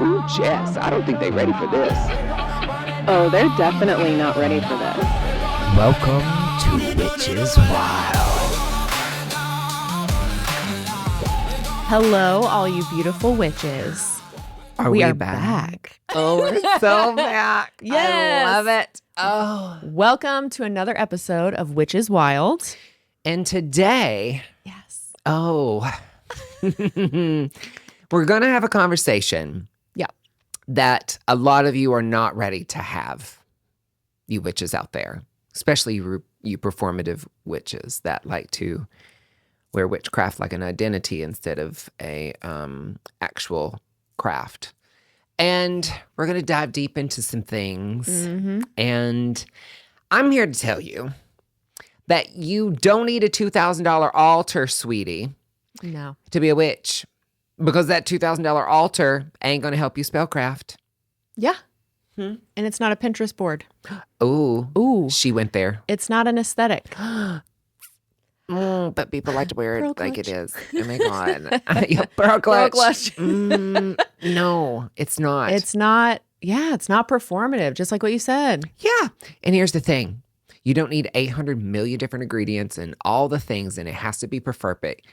Ooh, Jess, I don't think they're ready for this. Oh, they're definitely not ready for this. Welcome to Witches Wild. Hello, all you beautiful witches. We are back? Oh, we're so back. Yes. I love it. Oh. Welcome to another episode of Witches Wild. And today, Yes. we're going to have a conversation. Yeah. That a lot of you are not ready to have, you witches out there, especially you performative witches that like to wear witchcraft like an identity instead of a actual craft. And we're going to dive deep into some things. Mm-hmm. And I'm here to tell you that you don't need a $2,000 altar, sweetie, No. to be a witch. Because that $2,000 altar ain't going to help you spellcraft. Yeah. And it's not a Pinterest board. Ooh. She went there. It's not an aesthetic. But people like to wear it Pearl like clutch. it is. Oh my God. Yeah, pearl clutch. clutch. No, it's not. It's not performative, just like what you said. Yeah. And here's the thing. You don't need 800 million different ingredients and all the things, and it has to be perfect.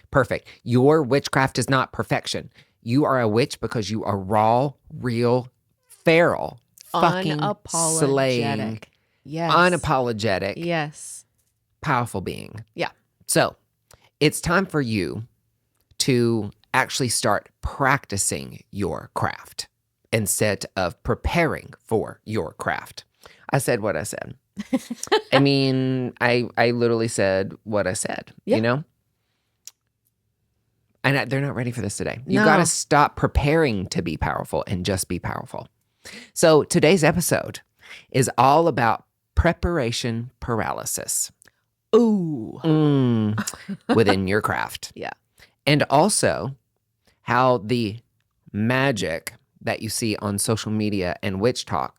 Your witchcraft is not perfection. You are a witch because you are raw, real, feral, fucking slaying, Unapologetic. Yes. unapologetic, Yes. powerful being. Yeah. So it's time for you to actually start practicing your craft instead of preparing for your craft. I said what I said. I mean, I literally said what I said, you know? And they're not ready for this today. You got to stop preparing to be powerful and just be powerful. So today's episode is all about preparation paralysis. Ooh. Within your craft. Yeah. And also how the magic that you see on social media and WitchTok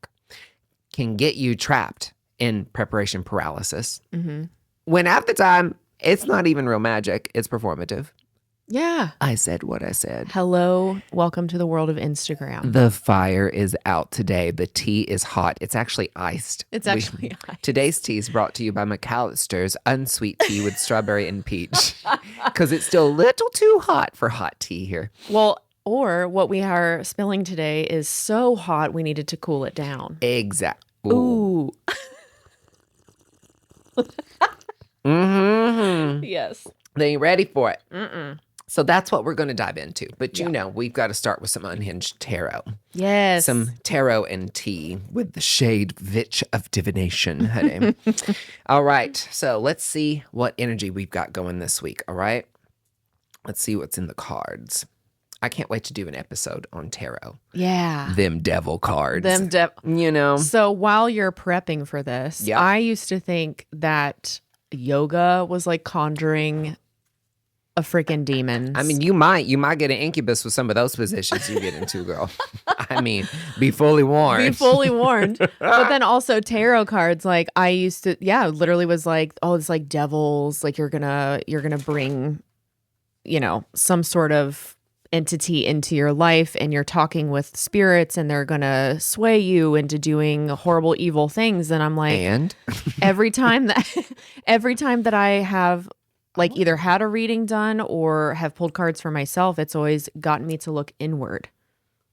can get you trapped in preparation paralysis. Mm-hmm. When half the time, it's not even real magic, it's performative. Yeah. I said what I said. Hello. Welcome to the world of Instagram. The fire is out today. The tea is hot. It's actually iced. It's actually iced. Today's tea is brought to you by McAllister's unsweet tea with strawberry and peach. Because it's still a little too hot for hot tea here. Well, or what we are spilling today is so hot we needed to cool it down. Exactly. Ooh. Mm-hmm. Yes. They ain't ready for it. Mm-mm. So that's what we're going to dive into. But you know, we've got to start with some unhinged tarot. Yes. Some tarot and tea with the shade Witch of Divination, honey. All right. So let's see what energy we've got going this week. All right. Let's see what's in the cards. I can't wait to do an episode on tarot. Yeah. Them devil cards. You know. So while you're prepping for this, Yeah. I used to think that yoga was like conjuring a freaking demon. I mean, you might get an incubus with some of those positions you get into, girl. I mean, be fully warned. Be fully warned. But then also tarot cards, like I used to, literally was like, oh, it's like devils, like you're gonna bring, some sort of entity into your life and you're talking with spirits and they're gonna sway you into doing horrible, evil things. And I'm like, and every time that I have like either had a reading done or have pulled cards for myself, it's always gotten me to look inward.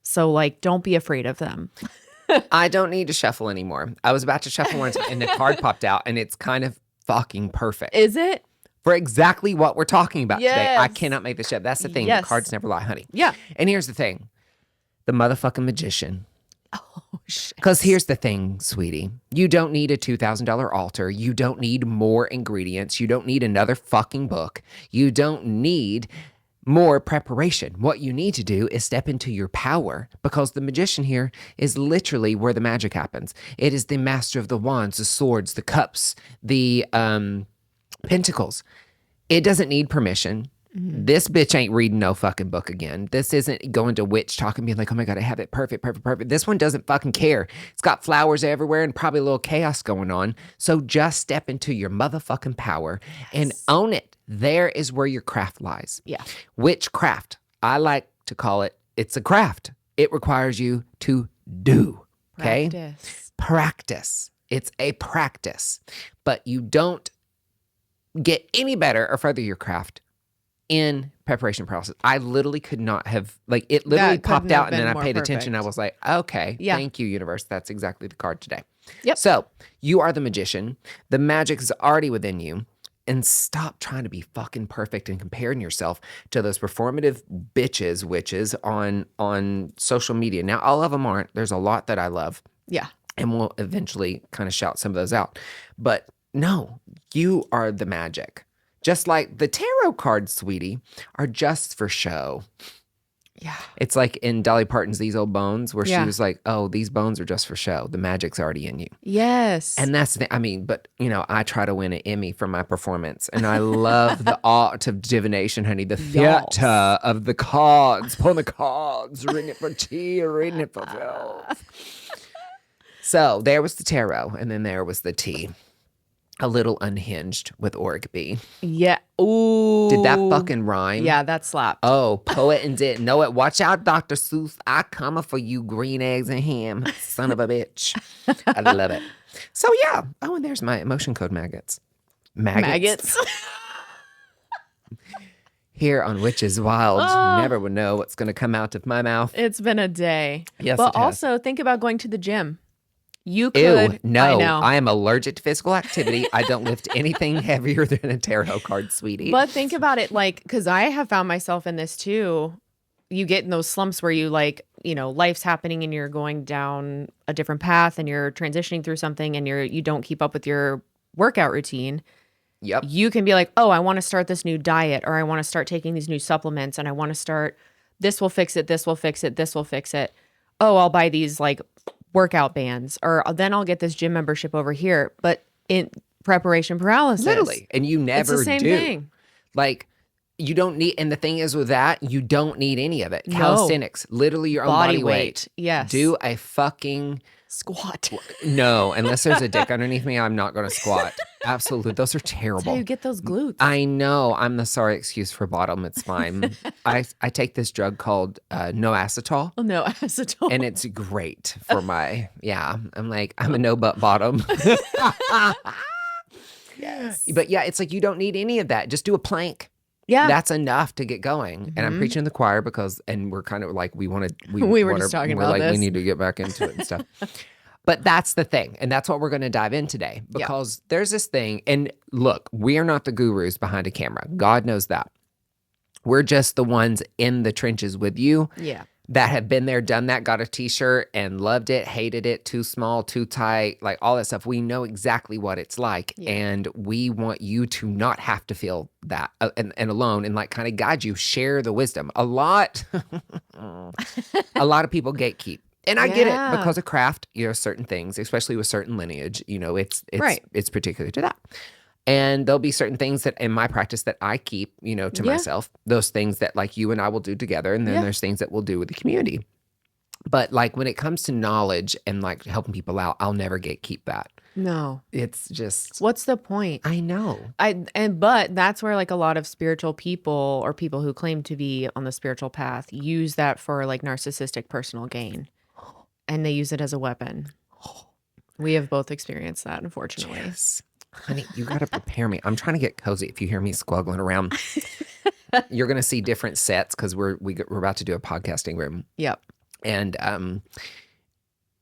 So like, don't be afraid of them. I don't need to shuffle anymore. I was about to shuffle once and the card popped out and it's kind of fucking perfect. Is it? For exactly what we're talking about today. Yes. I cannot make this up. That's the thing. Yes. The cards never lie, honey. Yeah. And here's the thing. The motherfucking magician. Oh, shit. Because here's the thing, sweetie. You don't need a $2,000 altar. You don't need more ingredients. You don't need another fucking book. You don't need more preparation. What you need to do is step into your power, because the magician here is literally where the magic happens. It is the master of the wands, the swords, the cups, the pentacles. It doesn't need permission. This bitch ain't reading no fucking book again. This isn't going to WitchTok and being like, oh my God, I have it perfect. This one doesn't fucking care. It's got flowers everywhere and probably a little chaos going on. So just step into your motherfucking power and own it. There is where your craft lies. Yeah. Witchcraft, I like to call it, it's a craft. It requires you to do. Okay? Practice. It's a practice. But you don't get any better or further your craft in preparation paralysis. I literally could not have, like, it literally That popped couldn't have out and then been I more paid attention. I perfect. was like, okay, Yeah. thank you, universe. That's exactly the card today. Yep. So you are the magician. The magic is already within you. And stop trying to be fucking perfect and comparing yourself to those performative witches on social media. Now, all of them aren't. There's a lot that I love. Yeah. And we'll eventually kind of shout some of those out. But no, you are the magic. Just like the tarot cards, sweetie, are just for show. Yeah. It's like in Dolly Parton's These Old Bones, where she Yeah. was like, oh, these bones are just for show. The magic's already in you. Yes. And that's the thing. I mean, but, you know, I try to win an Emmy for my performance. And I love the art of divination, honey. The theater of the cards. Pulling the cards. Reading it for tea or reading it for filth. So there was the tarot. And then there was the tea. A little unhinged with Oric B. Yeah. Ooh. Did that fucking rhyme? Yeah, that slapped. Oh, poet and didn't know it. Watch out, Dr. Seuss. I coming for you, green eggs and ham, son of a bitch. I love it. So yeah. Oh, and there's my emotion code maggots. Maggots. Here on Witches Wild, you never would know what's going to come out of my mouth. It's been a day. Yes, but it has. also think about going to the gym. You Ew, could. no. I know. I am allergic to physical activity. I don't lift anything heavier than a tarot card, sweetie. But think about it, like, because I have found myself in this too. You get in those slumps where you, like, you know, life's happening and you're going down a different path and you're transitioning through something and you don't keep up with your workout routine. Yep. You can be like, oh, I want to start this new diet, or I want to start taking these new supplements, and I want to start, this will fix it, this will fix it, this will fix it. Oh, I'll buy these like workout bands, or then I'll get this gym membership over here. But in preparation paralysis. Literally. And you never it's the same do. thing. Like, you don't need, and the thing is with that, you don't need any of it. No. Calisthenics, literally your own body weight. Yes. Do a fucking squat. no, unless there's a dick underneath me, I'm not going to squat. Absolutely. Those are That's how terrible. you get those glutes. I know. I'm the sorry excuse for bottom. It's fine. I take this drug called no acetol. Oh, no, acetone. And it's great for my, yeah. I'm like, I'm a no butt bottom. yes. But yeah, it's like you don't need any of that. Just do a plank. Yeah. That's enough to get going. And I'm preaching to the choir because, and we're kind of like, we were just talking we're about like, this. we need to get back into it and stuff. But that's the thing. And that's what we're going to dive in today because there's this thing. And look, we are not the gurus behind a camera. God knows that. We're just the ones in the trenches with you. Yeah. That have been there, done that, got a t-shirt and loved it, hated it, too small, too tight, like all that stuff. We know exactly what it's like. Yeah. And we want you to not have to feel that and alone and like kind of guide you, share the wisdom. A lot of people gatekeep. And I get it because of craft, you know, certain things, especially with certain lineage, you know, it's Right. it's particular to that. And there'll be certain things that in my practice that I keep, you know, to myself, those things that like you and I will do together. And then there's things that we'll do with the community. But like when it comes to knowledge and like helping people out, I'll never gatekeep that. No. It's just, What's the point? I know. But that's where like a lot of spiritual people or people who claim to be on the spiritual path use that for like narcissistic personal gain. And they use it as a weapon. We have both experienced that, unfortunately. Yes. Honey, you got to prepare me. I'm trying to get cozy. If you hear me squaggling around, you're going to see different sets because we're about to do a podcasting room. Yep. And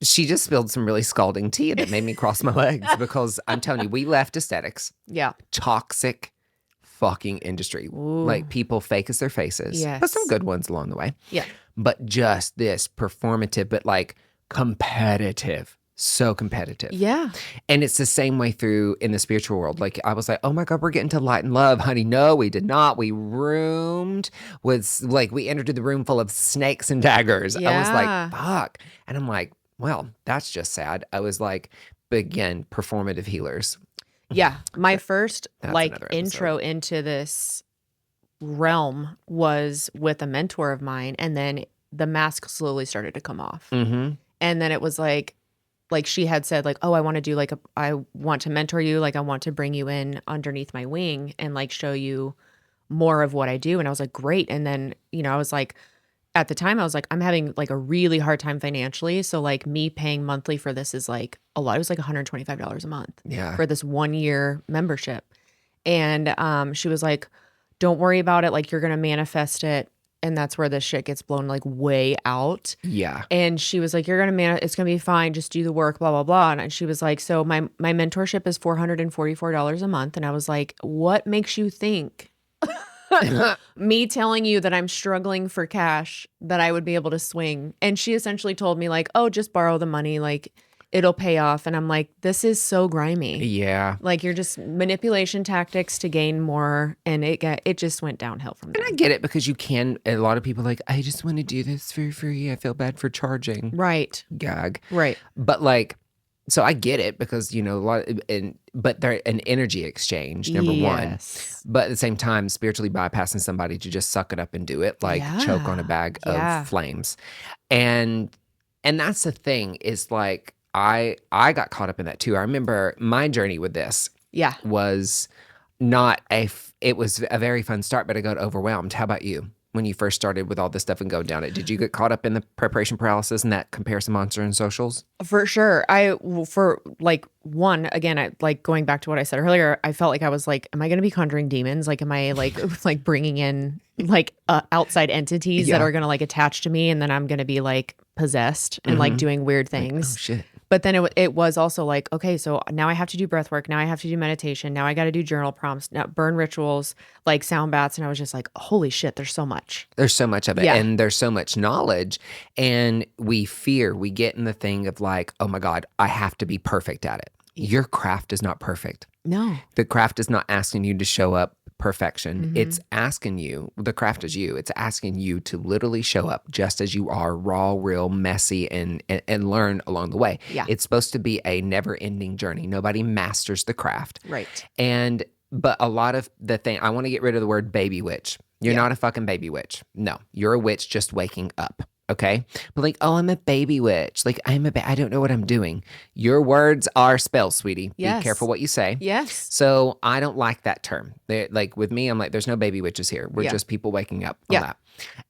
she just spilled some really scalding tea and it made me cross my legs because I'm telling you, we left aesthetics. Yeah. Toxic fucking industry. Ooh. Like people fake as their faces. Yes. But some good ones along the way. Yeah. But just this performative, but like competitive. So competitive. Yeah. And it's the same way through in the spiritual world. Like I was like, oh my God, we're getting to light and love. Honey, no, we did not. We roomed with like, we entered the room full of snakes and daggers. I was like, fuck. And I'm like, well, that's just sad. I was like, but again, performative healers. Yeah. My first like another episode. intro into this realm was with a mentor of mine. And then the mask slowly started to come off. Mm-hmm. And then it was like she had said like, oh, I want to do like I want to mentor you. Like I want to bring you in underneath my wing and like show you more of what I do. And I was like, great. And then, you know, I was like, at the time I was like, I'm having like a really hard time financially. So like me paying monthly for this is like a lot. It was like $125 a month Yeah. for this 1 year membership. And she was like, don't worry about it. Like you're going to manifest it. And that's where this shit gets blown like way out. Yeah. And she was like, you're going to it's going to be fine. Just do the work, blah, blah, blah. And she was like, so my mentorship is $444 a month. And I was like, what makes you think me telling you that I'm struggling for cash that I would be able to swing? And she essentially told me like, oh, just borrow the money. Like it'll pay off. And I'm like, this is so grimy. Yeah. Like you're just manipulation tactics to gain more. And it just went downhill from there. And I get it because you can, a lot of people are like, I just want to do this for free. I feel bad for charging. Right. Gag. Right. But like, so I get it because, you know, but they're an energy exchange, number one. But at the same time, spiritually bypassing somebody to just suck it up and do it, like choke on a bag of flames. And that's the thing is like, I got caught up in that too. I remember my journey with this was it was a very fun start, but I got overwhelmed. How about you? When you first started with all this stuff and going down it, did you get caught up in the preparation paralysis and that comparison monster in socials? For sure. For like one, again, I like going back to what I said earlier, I felt like I was like, am I going to be conjuring demons? Like, am I like, like bringing in like outside entities that are going to like attach to me? And then I'm going to be like possessed and like doing weird things. Like, oh shit. But then it was also like, okay, so now I have to do breath work. Now I have to do meditation. Now I got to do journal prompts, now burn rituals, like sound baths. And I was just like, holy shit, there's so much. There's so much of it. And there's so much knowledge. And we get in the thing of like, oh my God, I have to be perfect at it. Your craft is not perfect. No. The craft is not asking you to show up perfection. It's asking you, the craft is you. It's asking you to literally show up just as you are, raw, real, messy, and learn along the way. Yeah. It's supposed to be a never-ending journey. Nobody masters the craft. Right. But a lot of the thing, I want to get rid of the word baby witch. You're not a fucking baby witch. No, you're a witch just waking up. Okay. But like, oh, I'm a baby witch. Like I don't know what I'm doing. Your words are spells, sweetie. Yes. Be careful what you say. Yes. So I don't like that term. Like with me, I'm like, there's no baby witches here. We're just people waking up on that.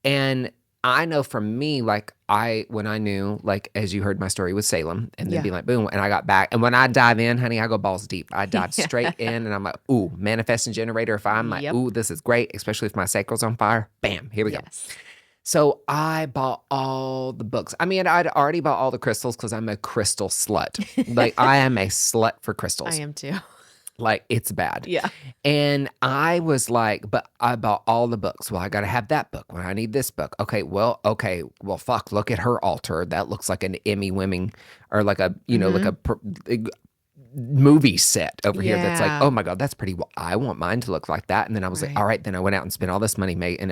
And I know for me, like when I knew, like, as you heard my story with Salem and then be like, boom. And I got back. And when I dive in, honey, I go balls deep. I dive straight in and I'm like, ooh, manifesting generator. If I'm like, ooh, this is great, especially if my sacral's on fire. Bam, here we go. So I bought all the books. I mean, I'd already bought all the crystals because I'm a crystal slut. Like I am a slut for crystals. I am too. Like it's bad. Yeah. And I was like, but I bought all the books. Well, I got to have that book. Well, I need this book. Okay. Well, fuck. Look at her altar. That looks like an Emmy winning or like a, you know, like a movie set over here that's like, oh my God, that's pretty. I want mine to look like that. And then I was like, all right, then I went out and spent all this money, mate. And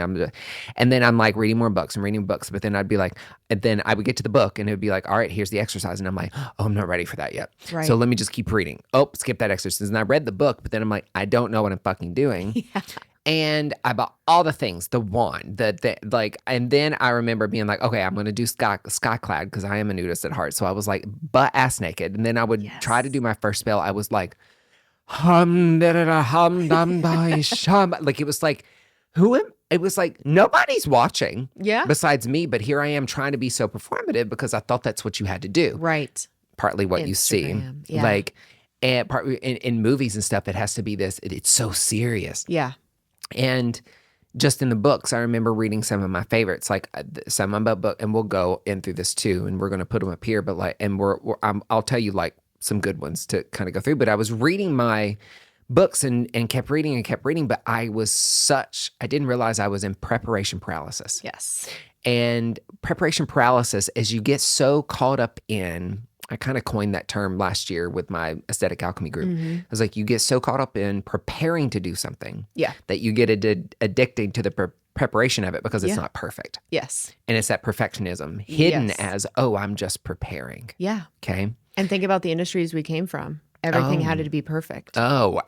then I'm like reading more books and reading books. But then I'd be like, and then I would get to the book and it would be like, all right, here's the exercise. And I'm like, oh, I'm not ready for that yet. Right. So let me just keep reading. Oh, skip that exercise. And I read the book, but then I'm like, I don't know what I'm fucking doing. And I bought all the things, the wand, the like, and then I remember being like, okay, I'm going to do skyclad because I am a nudist at heart. So I was like butt ass naked. And then I would try to do my first spell. I was like, like it was like, it was like, nobody's watching besides me. But here I am trying to be so performative because I thought that's what you had to do. Right. Partly what you see. Yeah. Like, and in movies and stuff, it has to be this, it's so serious. Yeah. And just in the books, I remember reading some of my favorites, like some of my book, and we'll go in through this too, and we're going to put them up here. But like, and I'll tell you like some good ones to kind of go through. But I was reading my books and kept reading, but I didn't realize I was in preparation paralysis. Yes. And preparation paralysis, as you get so caught up in, I kind of coined that term last year with my aesthetic alchemy group. I was like, you get so caught up in preparing to do something that you get addicted to the preparation of it because it's not perfect. Yes. And it's that perfectionism hidden as, oh, I'm just preparing. Yeah. Okay. And think about the industries we came from. Everything had to be perfect. Oh,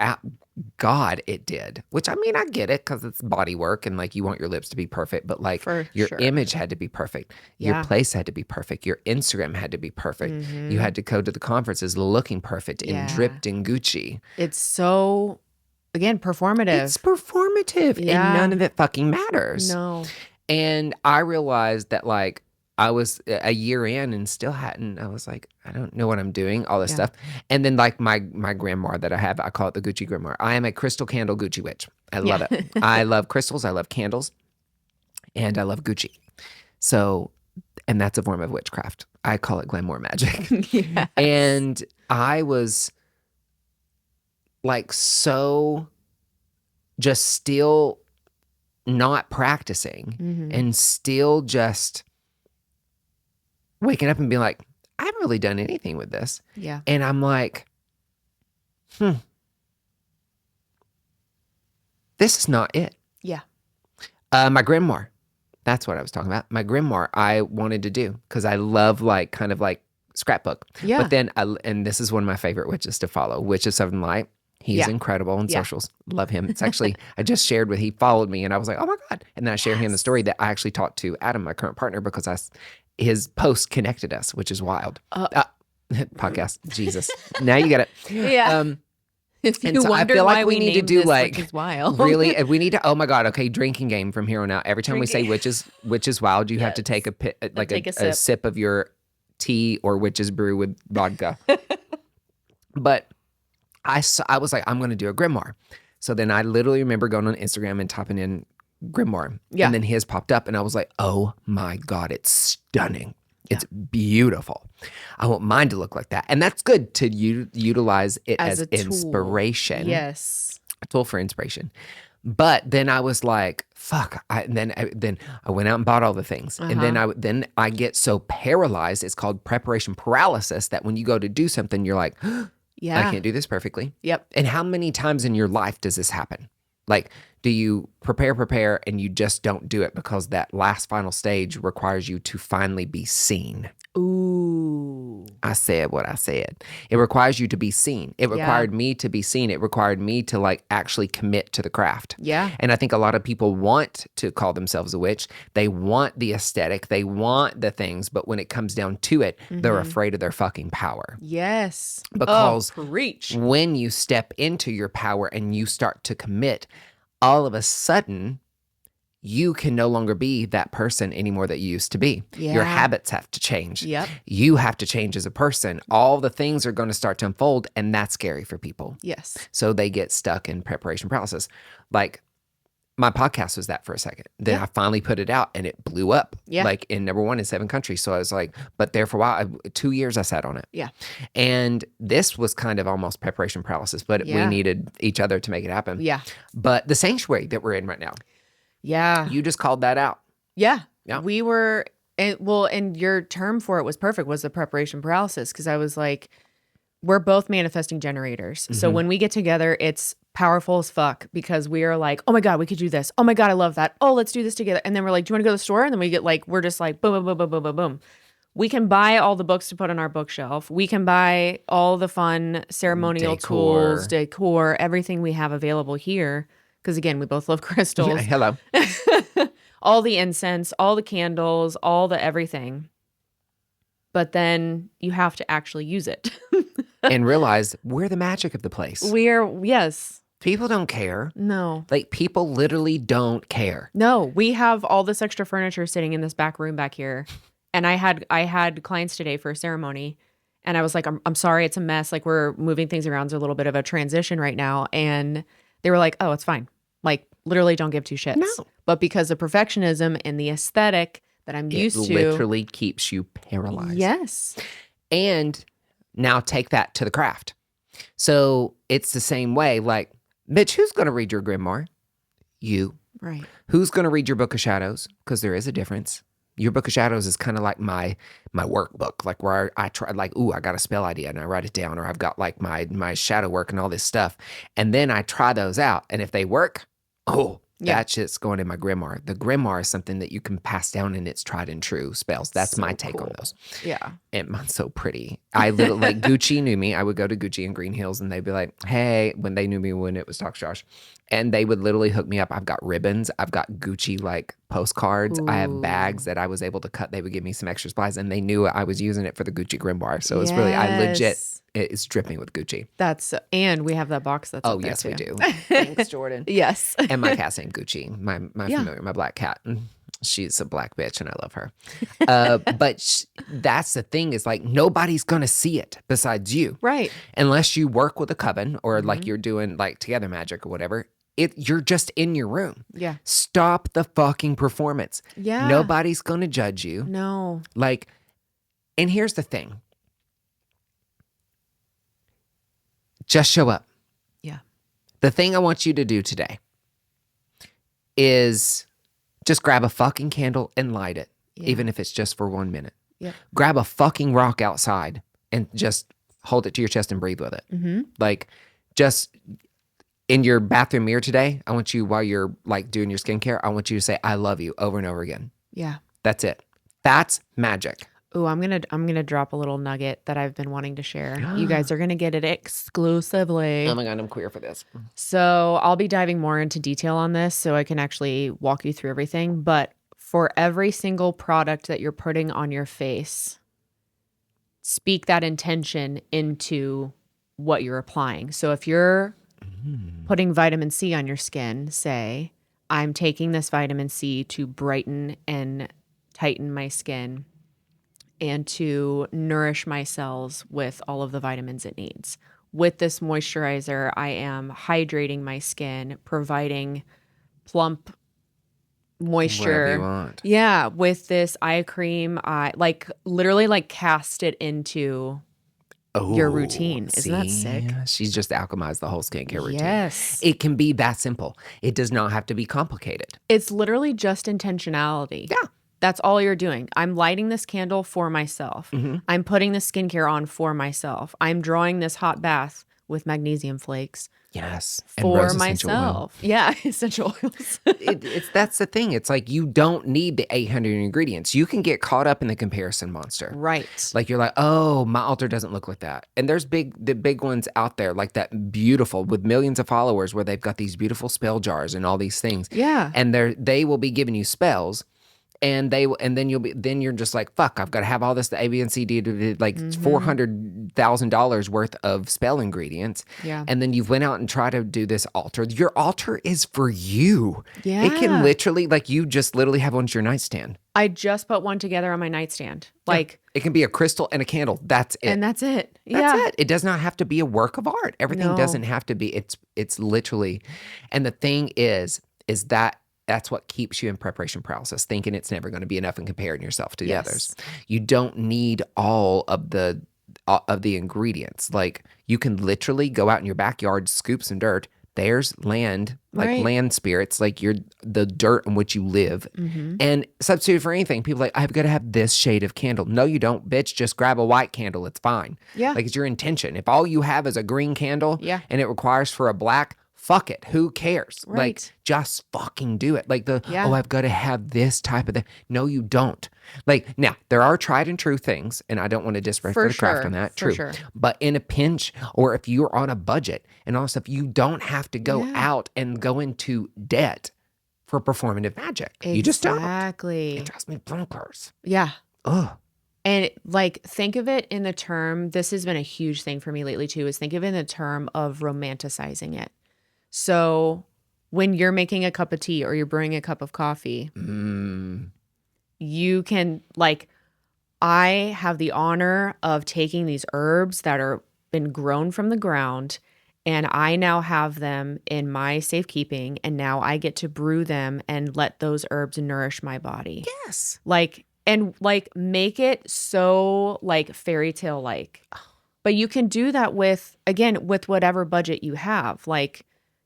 God, it did. Which, I mean, I get it because it's body work and like you want your lips to be perfect, but like your image had to be perfect. Your place had to be perfect. Your Instagram had to be perfect. You had to go to the conferences looking perfect and dripped in Gucci. It's so, again, performative. It's performative and none of it fucking matters. No. And I realized that like I was a year in and still hadn't. I was like, I don't know what I'm doing, all this Yeah. stuff. And then like my grimoire that I have, I call it the Gucci grimoire. I am a crystal candle Gucci witch. I love Yeah. it. I love crystals. I love candles, and I love Gucci. So, and that's a form of witchcraft. I call it glamour magic. Yes. And I was like so just still not practicing and still just waking up and being like, I haven't really done anything with this. Yeah. And I'm like, this is not it. Yeah. My grimoire. That's what I was talking about. My grimoire I wanted to do because I love like kind of like scrapbook. Yeah. But then, and this is one of my favorite witches to follow, Witch of Southern Light. He's incredible on socials. Love him. It's actually, I just shared he followed me and I was like, oh my God. And then I shared him the story that I actually talked to Adam, my current partner, because his post connected us, which is wild. Podcast. Jesus. Now you get it. Yeah. If you And so I wondered feel like why we need to named do this, like Witches Wild. really, we need to, oh my God, okay, drinking game from here on out. Every time we say witches wild, you have to take a sip of your tea or witch's brew with vodka. But I was like, I'm going to do a grimoire. So then I literally remember going on Instagram and typing in grimoire. Yeah. And then his popped up and I was like, oh my God, it's stunning. It's beautiful. I want mine to look like that. And that's good to utilize it as a tool. Inspiration. Yes. A tool for inspiration. But then I was like, fuck. Then I went out and bought all the things. And then I get so paralyzed. It's called preparation paralysis that when you go to do something, you're like, Yeah. I can't do this perfectly. Yep. And how many times in your life does this happen? Like, do you prepare, and you just don't do it because that last final stage requires you to finally be seen? Ooh. I said what I said. It requires you to be seen. It required me to be seen. It required me to like actually commit to the craft. Yeah. And I think a lot of people want to call themselves a witch. They want the aesthetic. They want the things. But when it comes down to it, they're afraid of their fucking power. Yes. Because preach. when you step into your power and you start to commit, all of a sudden, you can no longer be that person anymore that you used to be. Your Yeah. habits have to change. Yep. You have to change as a person. All the things are going to start to unfold, and that's scary for people. Yes. So they get stuck in preparation paralysis. Like, my podcast was that for a second. Then I finally put it out, and it blew up. Yeah. Like, in #1 in 7 countries. So I was like, but there for a while, 2 years I sat on it. Yeah. And this was kind of almost preparation paralysis, but we needed each other to make it happen. Yeah. But the sanctuary that we're in right now, Yeah. you just called that out. Yeah. Yeah. We were, and your term for it was perfect, was the preparation paralysis. Because I was like, we're both manifesting generators. So when we get together, it's powerful as fuck because we are like, oh my God, we could do this. Oh my God, I love that. Oh, let's do this together. And then we're like, do you want to go to the store? And then we get like, we're just like, boom, boom, boom, boom, boom, boom, boom. We can buy all the books to put on our bookshelf. We can buy all the fun ceremonial tools, decor, everything we have available here. Because again, we both love crystals. Hello. All the incense, all the candles, all the everything. But then you have to actually use it. And realize we're the magic of the place. Yes. People don't care. No. Like, people literally don't care. No, we have all this extra furniture sitting in this back room back here. And I had clients today for a ceremony. And I was like, I'm sorry, it's a mess. Like, we're moving things around. It's a little bit of a transition right now. And they were like, oh, it's fine. Like, literally don't give two shits. No. But because of perfectionism and the aesthetic that I'm used to. It literally keeps you paralyzed. Yes. And now take that to the craft. So it's the same way. Like, bitch, who's going to read your grimoire? You. Right. Who's going to read your book of shadows? Because there is a difference. Your book of shadows is kind of like my workbook, like where I try, like, ooh, I got a spell idea and I write it down, or I've got like my shadow work and all this stuff. And then I try those out. And if they work, that shit's going in my grimoire. The grimoire is something that you can pass down, and it's tried and true spells. That's my take on those. Yeah. And mine's so pretty. I literally, like, Gucci knew me. I would go to Gucci in Green Hills and they'd be like, hey, when they knew me when it was Talk Josh. And they would literally hook me up. I've got ribbons. I've got Gucci like postcards. I have bags that I was able to cut. They would give me some extra supplies, and they knew I was using it for the Gucci grimoire. So it's really, I legit, it's dripping with Gucci. And we have that box that's up there yes, too. we do. Thanks, Jordan. Yes. And my cat's named Gucci, my familiar, my black cat. She's a black bitch and I love her. But that's the thing is like nobody's going to see it besides you. Right. Unless you work with a coven or like you're doing like together magic or whatever. You're just in your room. Yeah. Stop the fucking performance. Yeah. Nobody's going to judge you. No. Like, and here's the thing. Just show up. Yeah. The thing I want you to do today is just grab a fucking candle and light it, even if it's just for 1 minute. Yeah. Grab a fucking rock outside and just hold it to your chest and breathe with it. Mm-hmm. Like, just in your bathroom mirror today, I want you, while you're like doing your skincare, I want you to say, I love you over and over again. Yeah. That's it. That's magic. Ooh, I'm gonna drop a little nugget that I've been wanting to share. You guys are gonna get it exclusively. Oh my God, I'm queer for this. So I'll be diving more into detail on this so I can actually walk you through everything. But for every single product that you're putting on your face, speak that intention into what you're applying. So if you're putting vitamin C on your skin, say, I'm taking this vitamin C to brighten and tighten my skin and to nourish my cells with all of the vitamins it needs. With this moisturizer, I am hydrating my skin, providing plump moisture. Whatever you want. Yeah, with this eye cream, I like literally like cast it into your routine. Isn't that sick? She's just alchemized the whole skincare routine. Yes. It can be that simple. It does not have to be complicated. It's literally just intentionality. Yeah. That's all you're doing. I'm lighting this candle for myself. Mm-hmm. I'm putting the skincare on for myself. I'm drawing this hot bath with magnesium flakes. Yes. For myself. Yeah, essential oils. That's the thing. It's like you don't need the 800 ingredients. You can get caught up in the comparison monster. Right. Like you're like, oh, my altar doesn't look like that. And there's the big ones out there like that beautiful with millions of followers where they've got these beautiful spell jars and all these things. Yeah. And they will be giving you spells. And then you're just like, fuck, I've got to have all this, the A, B, and C, D, like $400,000 worth of spell ingredients. Yeah. And then you've went out and tried to do this altar. Your altar is for you. Yeah. It can literally, like you just literally have one to your nightstand. I just put one together on my nightstand. Like, it can be a crystal and a candle. That's it. and that's it. That's Yeah. it. It does not have to be a work of art. Everything No. doesn't have to be. It's literally, and the thing is that that's what keeps you in preparation paralysis, thinking it's never going to be enough and comparing yourself to the others. You don't need all of the ingredients. Like you can literally go out in your backyard, scoop some dirt. There's land, like land spirits, like the dirt in which you live, and substitute for anything. People are like, I've got to have this shade of candle. No, you don't, bitch. Just grab a white candle. It's fine. Yeah. Like it's your intention. If all you have is a green candle, and it requires for a black, fuck it. Who cares? Right. Like, just fucking do it. Like I've got to have this type of thing. No, you don't. Like, now, there are tried and true things, and I don't want to disrespect the craft on that. True. Sure. But in a pinch, or if you're on a budget and all that stuff, you don't have to go out and go into debt for performative magic. Exactly. You just don't. It drives me bonkers. Yeah. Ugh. And like, think of it in the term, this has been a huge thing for me lately too, is think of it in the term of romanticizing it. So when you're making a cup of tea or you're brewing a cup of coffee, you can like, I have the honor of taking these herbs that are been grown from the ground, and I now have them in my safekeeping, and now I get to brew them and let those herbs nourish my body. Yes. Like, and like make it so like fairy tale like. But you can do that with whatever budget you have. Like,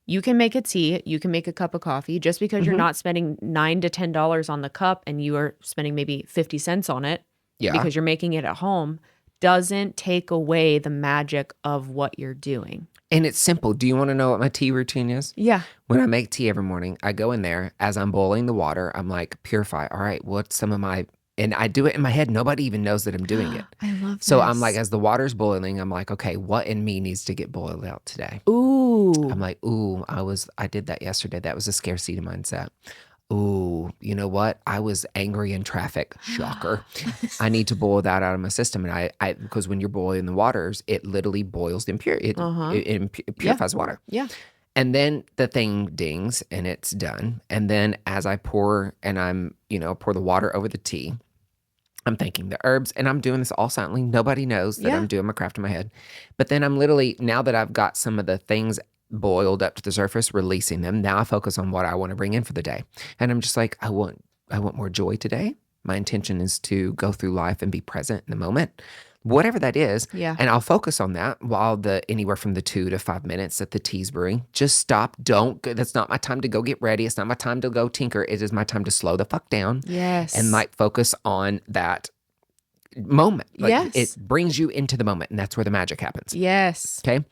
you can make a tea, you can make a cup of coffee, just because you're not spending $9 to $10 on the cup and you are spending maybe 50 cents on it because you're making it at home, doesn't take away the magic of what you're doing. And it's simple. Do you want to know what my tea routine is? Yeah. When I make tea every morning, I go in there as I'm boiling the water. I'm like, purify. All right, what's some of my... And I do it in my head. Nobody even knows that I'm doing it. I love So this. I'm like, as the water's boiling, I'm like, okay, what in me needs to get boiled out today? Ooh. I'm like, ooh, I did that yesterday. That was a scarcity mindset. Ooh, you know what? I was angry in traffic. Shocker. I need to boil that out of my system. And I because when you're boiling the waters, it literally boils the impurity. It purifies water. Yeah. And then the thing dings and it's done. And then as I pour and pour the water over the tea, I'm thinking the herbs, and I'm doing this all silently. Nobody knows that I'm doing my craft in my head. But then I'm literally, now that I've got some of the things boiled up to the surface, releasing them. Now I focus on what I want to bring in for the day. And I'm just like, I want more joy today. My intention is to go through life and be present in the moment, whatever that is. Yeah. And I'll focus on that while anywhere from the 2 to 5 minutes that the tea's brewing. Just stop. Don't go. That's not my time to go get ready. It's not my time to go tinker. It is my time to slow the fuck down. Yes. And like focus on that moment. Like, yes. It brings you into the moment, and that's where the magic happens. Yes. Okay.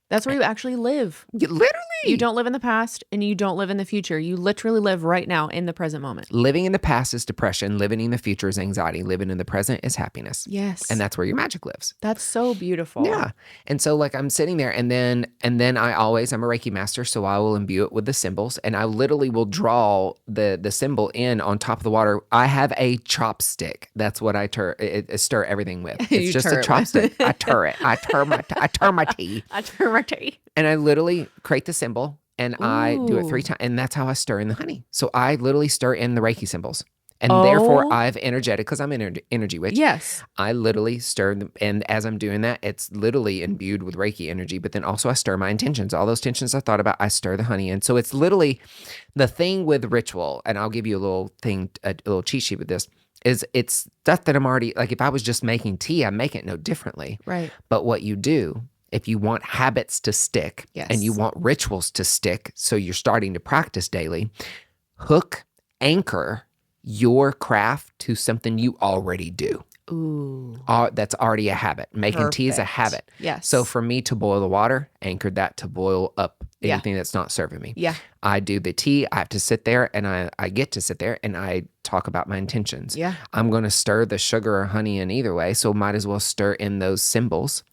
That's where you actually live. Literally. You don't live in the past and you don't live in the future. You literally live right now in the present moment. Living in the past is depression. Living in the future is anxiety. Living in the present is happiness. Yes. And that's where your magic lives. That's so beautiful. Yeah. And so like I'm sitting there and then I'm a Reiki master, so I will imbue it with the symbols, and I literally will draw the symbol in on top of the water. I have a chopstick. That's what I stir everything with. It's just a chopstick. I tur it. I tur my tea. I turn my tea. And I literally create the symbol and I do it 3 times. And that's how I stir in the honey. So I literally stir in the Reiki symbols. And therefore I've energetic, because I'm an energy witch. Yes. I literally stir them. And as I'm doing that, it's literally imbued with Reiki energy. But then also I stir my intentions. All those tensions I thought about, I stir the honey in. So it's literally the thing with ritual. And I'll give you a little cheat sheet with this. It's stuff that I'm already, like if I was just making tea, I make it no differently. Right. But what you do, if you want habits to stick and you want rituals to stick, so you're starting to practice daily, anchor your craft to something you already do. Ooh. That's already a habit. Making tea is a habit. Yes. So for me to boil the water, anchored that to boil up anything that's not serving me. Yeah. I do the tea. I have to sit there and I get to sit there and I talk about my intentions. Yeah. I'm going to stir the sugar or honey in either way. So might as well stir in those symbols.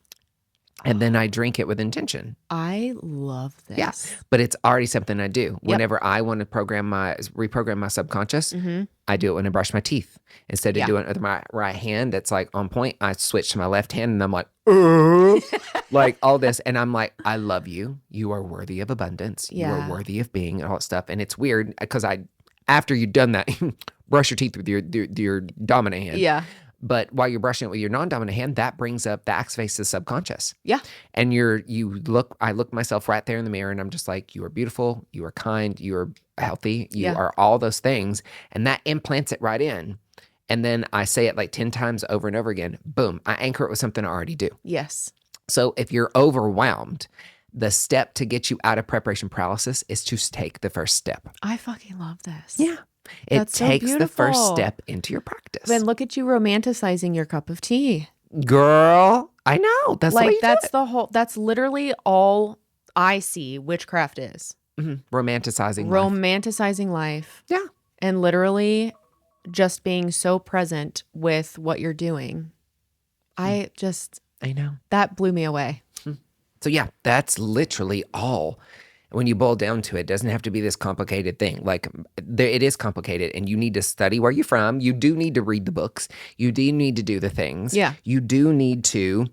And then I drink it with intention. I love this. Yeah, but it's already something I do. Whenever I want to reprogram my subconscious, I do it when I brush my teeth. Instead of doing it with my right hand that's like on point, I switch to my left hand and I'm like, like all this. And I'm like, I love you. You are worthy of abundance. You are worthy of being and all that stuff. And it's weird because after you've done that, brush your teeth with your dominant hand. Yeah. But while you're brushing it with your non-dominant hand, that activates the subconscious. Yeah. And I look myself right there in the mirror and I'm just like, you are beautiful, you are kind, you are healthy, you are all those things. And that implants it right in. And then I say it like 10 times over and over again. Boom. I anchor it with something I already do. Yes. So if you're overwhelmed, the step to get you out of preparation paralysis is to take the first step. I fucking love this. Yeah. It takes the first step into your practice. Then look at you romanticizing your cup of tea. Girl, I know. That's like the way you do it. that's literally all I see witchcraft is. Mm-hmm. Romanticizing life. Yeah. And literally just being so present with what you're doing. I know. That blew me away. So yeah, that's literally all. When you boil down to it, doesn't have to be this complicated thing. Like it is complicated and you need to study where you're from. You do need to read the books. You do need to do the things. Yeah. You do need to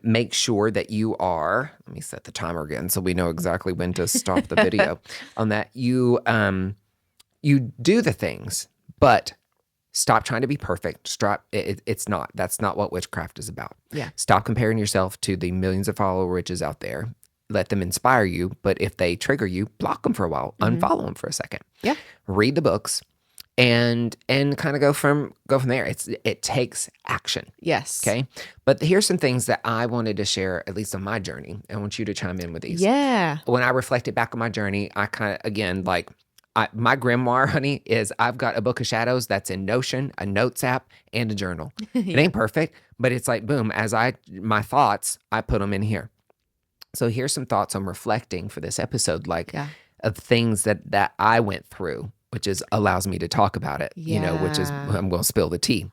make sure that you are, let me set the timer again so we know exactly when to stop the video on that. You do the things, but stop trying to be perfect. That's not what witchcraft is about. Yeah. Stop comparing yourself to the millions of follower witches out there. Let them inspire you, but if they trigger you, block them for a while, unfollow them for a second. Yeah. Read the books and kind of go from there. It takes action. Yes. Okay. But here's some things that I wanted to share, at least on my journey. I want you to chime in with these. Yeah. When I reflected back on my journey, I kind of, again, my grimoire, honey, is I've got a book of shadows that's in Notion, a notes app, and a journal. It ain't perfect, but it's like, boom, my thoughts, I put them in here. So here's some thoughts I'm reflecting for this episode, of things that I went through, which allows me to talk about it, which is, I'm going to spill the tea.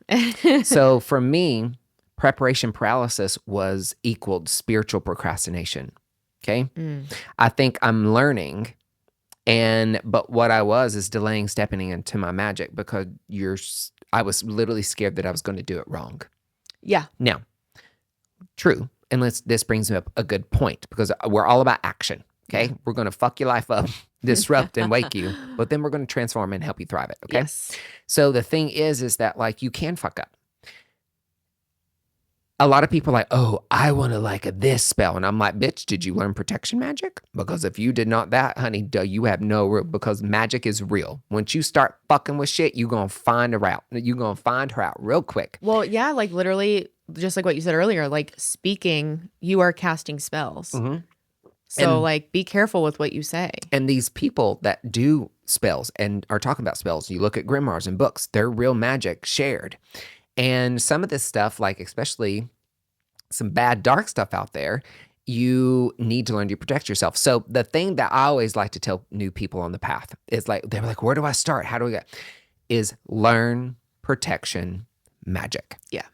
So for me, preparation paralysis was equaled spiritual procrastination. Okay. I think I'm learning. But what I was is delaying stepping into my magic because I was literally scared that I was going to do it wrong. Yeah. Now, true. And this brings up a good point because we're all about action. Okay. Yeah. We're going to fuck your life up, disrupt and wake you, but then we're going to transform and help you thrive it. Okay. Yes. So the thing is that like you can fuck up. A lot of people are like, oh, I want to like this spell. And I'm like, bitch, did you learn protection magic? Because if you did not that, honey, you have no, because magic is real. Once you start fucking with shit, you're going to find a route. You're going to find her out real quick. Well, yeah, like literally, just like what you said earlier, like speaking, you are casting spells. Mm-hmm. So And- like be careful with what you say. And these people that do spells and are talking about spells, you look at grimoires and books, they're real magic shared. And some of this stuff, like especially some bad dark stuff out there, you need to learn to protect yourself. So the thing that I always like to tell new people on the path is like, they're like, where do I start? How do I get? Is learn protection magic. Yeah.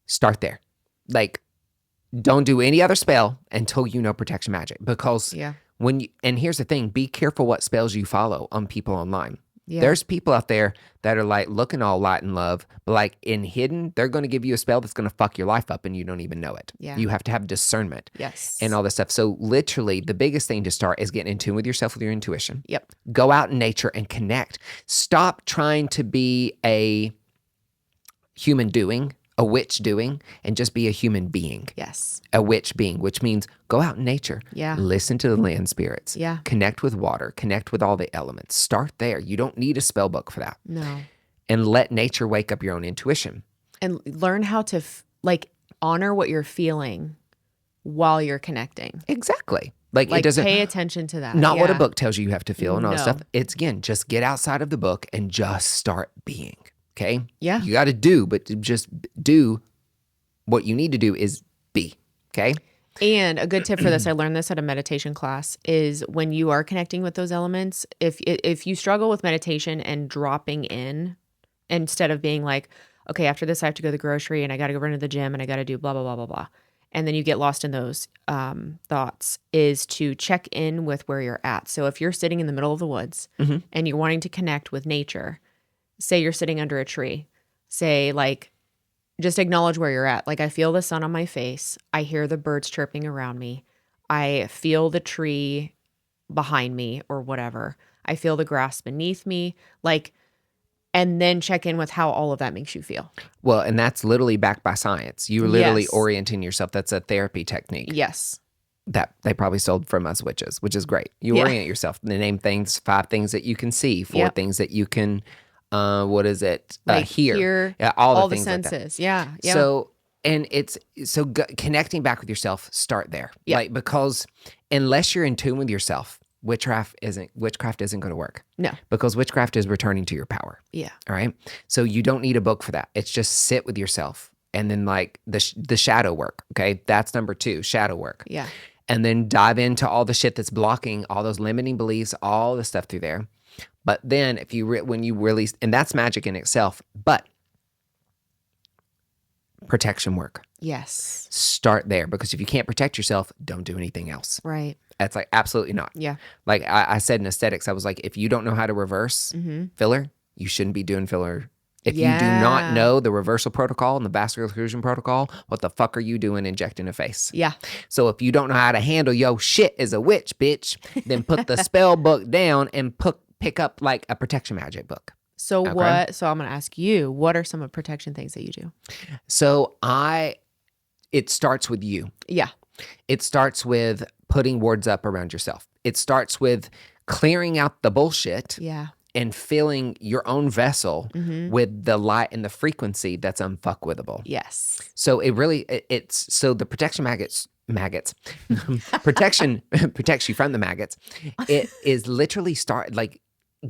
Start there. Like, don't do any other spell until you know protection magic. Because Yeah. and here's the thing, be careful what spells you follow on people online. Yeah. There's people out there that are like looking all light and love, but like in hidden, they're going to give you a spell that's going to fuck your life up and you don't even know it. Yeah. You have to have discernment Yes. and all this stuff. So literally the biggest thing to start is getting in tune with yourself, with your intuition. Yep. Go out in nature and connect. Stop trying to be a human doing, a witch doing, and just be a human being. Yes. A witch being, which means go out in nature. Yeah. Listen to the land spirits. Yeah. Connect with water. Connect with all the elements. Start there. You don't need a spell book for that. No. And let nature wake up your own intuition. And learn how to like honor what you're feeling while you're connecting. Exactly. Like it Like doesn't. pay attention to that. Not what a Yeah. book tells you have to feel and all that No. stuff. It's again, just get outside of the book and just start being. Okay. Yeah. You got to do, but to just do what you need to do is be. Okay. And a good tip for this, I learned this at a meditation class, is when you are connecting with those elements, if you struggle with meditation and dropping in instead of being like, okay, after this I have to go to the grocery and I got to go run to the gym and I got to do blah, blah, blah, blah, blah. And then you get lost in those thoughts, is to check in with where you're at. So if you're sitting in the middle of the woods and you're wanting to connect with nature, say you're sitting under a tree, say like, just acknowledge where you're at. Like, I feel the sun on my face. I hear the birds chirping around me. I feel the tree behind me or whatever. I feel the grass beneath me. Like, and then check in with how all of that makes you feel. Well, and that's literally backed by science. You're literally Yes. orienting yourself. That's a therapy technique Yes. that they probably sold from us witches, which is great. You Yeah. orient yourself. They name things, 5 things that you can see, 4 Yep. things that you can, what is it? Like Hear. Yeah, all the things like that. senses. Yeah. Yeah. So, and it's so connecting back with yourself, start there. Yeah. Like, because unless you're in tune with yourself, witchcraft isn't going to work. No. Because witchcraft is returning to your power. Yeah. All right. So you don't need a book for that. It's just sit with yourself and then like the shadow work. Okay. That's number 2, shadow work. Yeah. And then dive into all the shit that's blocking all those limiting beliefs, all the stuff through there. But then if you, when you release, and that's magic in itself, but protection work. Yes. Start there, because if you can't protect yourself, don't do anything else. Right. It's like, absolutely not. Yeah. Like I said in aesthetics, I was like, if you don't know how to reverse filler, you shouldn't be doing filler. If you do not Yeah. know the reversal protocol and the vascular occlusion protocol, what the fuck are you doing injecting a face? Yeah. So if you don't know how to handle yo shit as a witch, bitch, then put the spell book down and pick up like a protection magic book. So Okay. so I'm going to ask you, what are some of protection things that you do? So it starts with you. Yeah. It starts with putting words up around yourself. It starts with clearing out the bullshit Yeah. and filling your own vessel Mm-hmm. with the light and the frequency that's unfuckwithable. Yes. So it really, it's so the protection maggots, protection protects you from the maggots. It is literally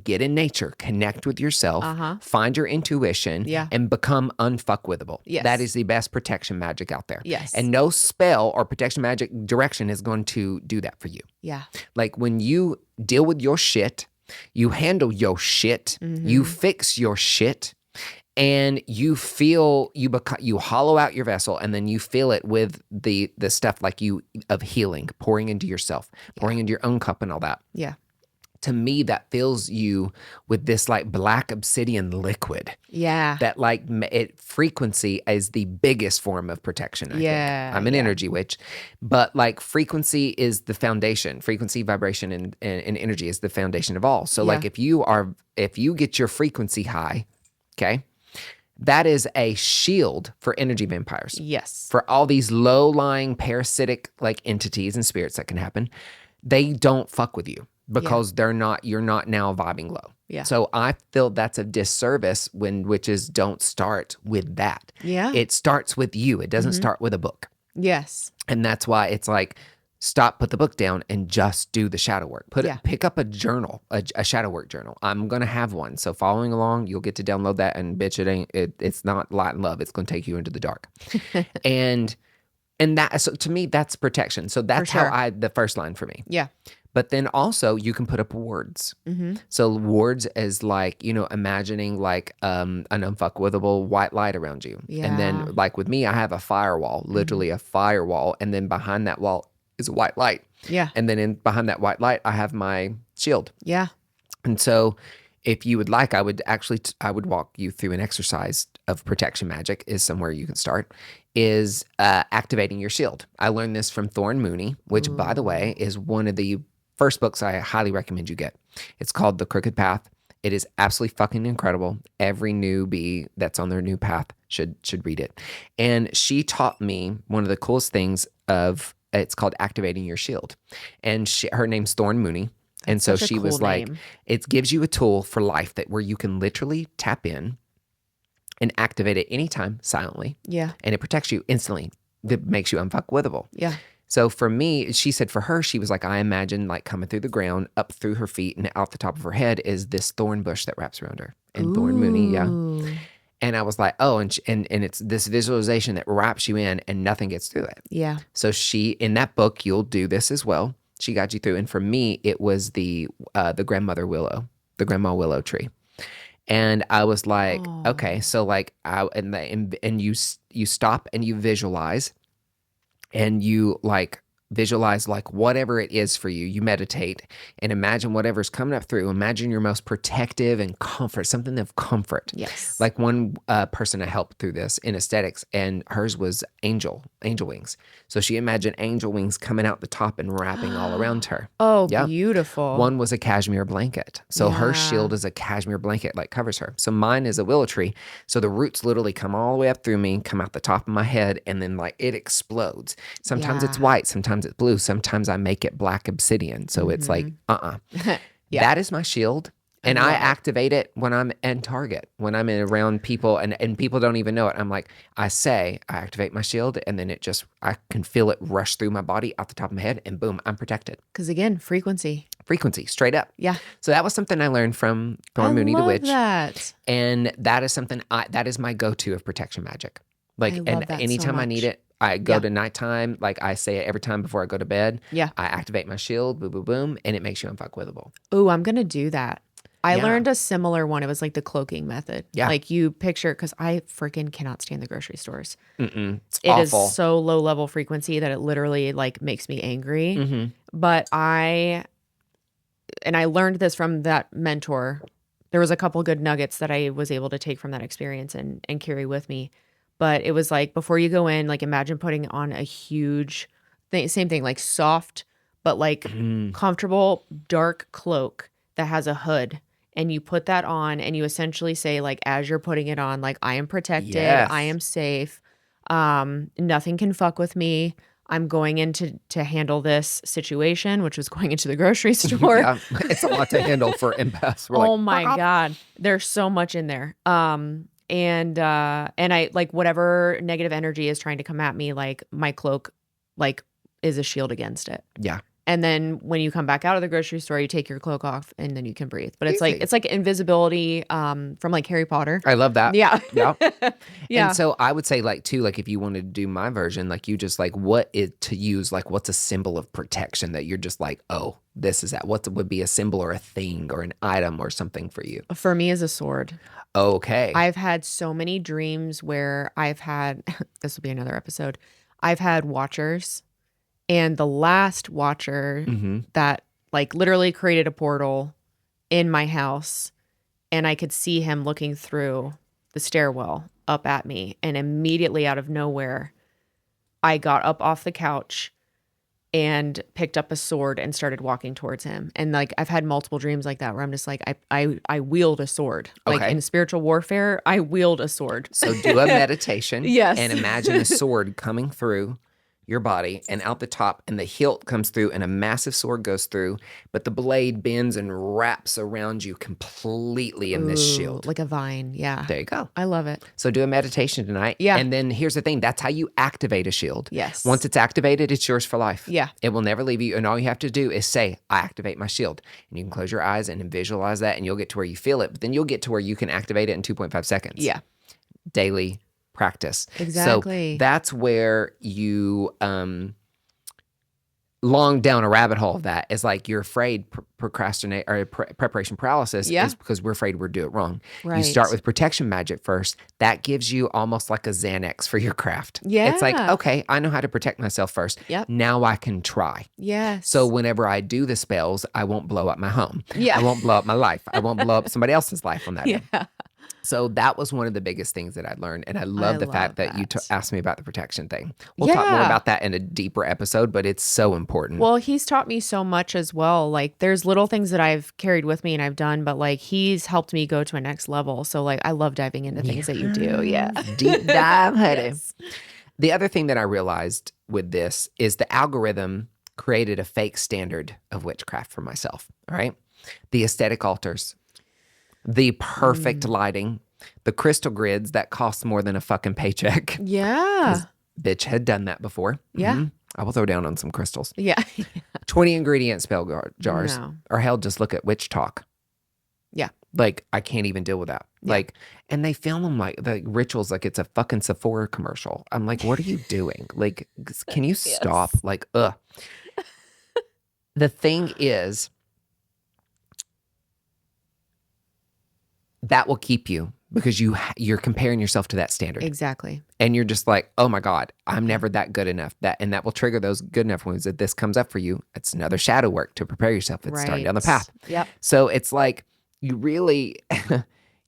get in nature, connect with yourself, find your intuition, Yeah. and become unfuckwithable. Yes. That is the best protection magic out there. Yes. And no spell or protection magic direction is going to do that for you. Yeah. Like when you deal with your shit, you handle your shit, you fix your shit, and you feel you hollow out your vessel, and then you fill it with the stuff like of healing, pouring into yourself, pouring into your own cup and all that. Yeah. to me, that fills you with this like black obsidian liquid. Yeah. That like frequency is the biggest form of protection, I think. I'm an energy witch, but like frequency is the foundation. Frequency, vibration, and energy is the foundation of all. So like if you get your frequency high, okay, that is a shield for energy vampires. Yes. For all these low-lying parasitic like entities and spirits that can happen, they don't fuck with you because you're not now vibing low. Yeah. So I feel that's a disservice when witches don't start with that. Yeah. It starts with you. It doesn't start with a book. Yes. And that's why it's like, stop, put the book down, and just do the shadow work. Pick up a journal, a shadow work journal. I'm gonna have one, so following along, you'll get to download that. And bitch, it's not light and love. It's gonna take you into the dark. and that, so to me, that's protection. So that's how the first line for me. Yeah. But then also you can put up wards. So wards is like, imagining like an unfuckwithable white light around you. Yeah. And then like with me, I have a firewall, literally a firewall, and then behind that wall is a white light. Yeah. And then behind that white light, I have my shield. Yeah. And so if you would like, I would walk you through an exercise of protection magic is somewhere you can start, is activating your shield. I learned this from Thorne Mooney, which by the way, is one of the first books I highly recommend you get. It's called The Crooked Path. It is absolutely fucking incredible. Every newbie that's on their new path should read it. And she taught me one of the coolest things it's called activating your shield. And her name's Thorne Mooney. And so she was like, it gives you a tool for life where you can literally tap in and activate it anytime silently. Yeah. And it protects you instantly. That makes you unfuckwithable. Yeah. So for me, she said for her, she was like, I imagine like coming through the ground, up through her feet, and out the top of her head is this thorn bush that wraps around her. And Thorne Mooney, yeah. And I was like, oh, and it's this visualization that wraps you in and nothing gets through it. Yeah. So in that book, you'll do this as well. She got you through. And for me, it was the grandma willow tree. And I was like, okay, so like, and you stop and you visualize. And you like visualize like whatever it is for you. You meditate and imagine whatever's coming up through. Imagine your most protective and comfort, something of comfort. Yes. Like one person I helped through this in aesthetics, and hers was angel wings. So she imagined angel wings coming out the top and wrapping all around her. Oh, beautiful. One was a cashmere blanket. So her shield is a cashmere blanket, like covers her. So mine is a willow tree. So the roots literally come all the way up through me, come out the top of my head, and then like it explodes. Sometimes it's white, sometimes it's blue, sometimes I make it black obsidian. So it's like, that is my shield. And I activate it when I'm in Target, when I'm around people and people don't even know it. I'm like, I activate my shield, and then I can feel it rush through my body out the top of my head, and boom, I'm protected. Because again, frequency, straight up. Yeah. So that was something I learned from Thorne Mooney the Witch. That. And that is something that is my go-to of protection magic. Like, and anytime I need it, I go to nighttime, like I say it every time before I go to bed. Yeah. I activate my shield, boom, boom, boom, and it makes you unfuckwithable. Ooh, I'm going to do that. I learned a similar one. It was like the cloaking method. Yeah. Like you picture, because I freaking cannot stand the grocery stores. It's It awful. is so low level frequency that it literally like makes me angry. But I learned this from that mentor. There was a couple good nuggets that I was able to take from that experience and carry with me. But it was like, before you go in, like imagine putting on a huge same thing, like soft, but like comfortable, dark cloak that has a hood. And you put that on and you essentially say, like, as you're putting it on, like, I am protected. Yes. I am safe. Nothing can fuck with me. I'm going in to handle this situation, which was going into the grocery store. Yeah, it's a lot to handle for empaths. Oh my God. There's so much in there. And I like whatever negative energy is trying to come at me, like my cloak, like is a shield against it. Yeah. And then when you come back out of the grocery store, you take your cloak off and then you can breathe. But it's like invisibility from like Harry Potter. I love that. Yeah. Yeah. Yeah. And so I would say like too, like if you wanted to do my version, like you just like what is to use, like what's a symbol of protection that you're just like, oh, this is that. What would be a symbol or a thing or an item or something for you? For me is a sword. Okay. I've had so many dreams where I've had, this will be another episode. I've had watchers. And the last watcher that like literally created a portal in my house, and I could see him looking through the stairwell up at me. And immediately out of nowhere, I got up off the couch and picked up a sword and started walking towards him. And like, I've had multiple dreams like that where I'm just like, I wield a sword. Like in spiritual warfare, I wield a sword. So do a meditation. Yes. And imagine a sword coming through your body and out the top, and the hilt comes through and a massive sword goes through, but the blade bends and wraps around you completely in this shield. Like a vine. Yeah. There you go. I love it. So do a meditation tonight. Yeah. And then here's the thing. That's how you activate a shield. Yes. Once it's activated, it's yours for life. Yeah. It will never leave you. And all you have to do is say, I activate my shield. And you can close your eyes and visualize that, and you'll get to where you feel it. But then you'll get to where you can activate it in 2.5 seconds. Yeah. Daily practice. Exactly. So that's where you long down a rabbit hole of that is like you're afraid procrastinate or preparation paralysis is because we're afraid we're doing it wrong. Right. You start with protection magic first. That gives you almost like a Xanax for your craft. Yeah. It's like, okay, I know how to protect myself first. Yep. Now I can try. Yes. So whenever I do the spells, I won't blow up my home. Yeah. I won't blow up my life. I won't blow up somebody else's life on that day. Yeah. So that was one of the biggest things that I learned. And I love the fact that you asked me about the protection thing. We'll talk more about that in a deeper episode, but it's so important. Well, he's taught me so much as well. Like there's little things that I've carried with me and I've done, but like he's helped me go to a next level. So like I love diving into things that you do. Yeah. Deep dive, honey. Yes. The other thing that I realized with this is the algorithm created a fake standard of witchcraft for myself. All right. The aesthetic altars. The perfect lighting, the crystal grids that cost more than a fucking paycheck. Yeah. Bitch had done that before. Yeah. Mm-hmm. I will throw down on some crystals. Yeah. 20 ingredient spell jars. No. Or hell, just look at WitchTok. Yeah. Like, I can't even deal with that. Yeah. Like, and they film them like the rituals like it's a fucking Sephora commercial. I'm like, what are you doing? Like, can you stop? Like, ugh. The thing is, that will keep you because you're comparing yourself to that standard. Exactly. And you're just like, oh my God, I'm never that good enough. And that will trigger those good enough ones that this comes up for you. It's another shadow work to prepare yourself. It's starting down the path. Yep. So it's like you really,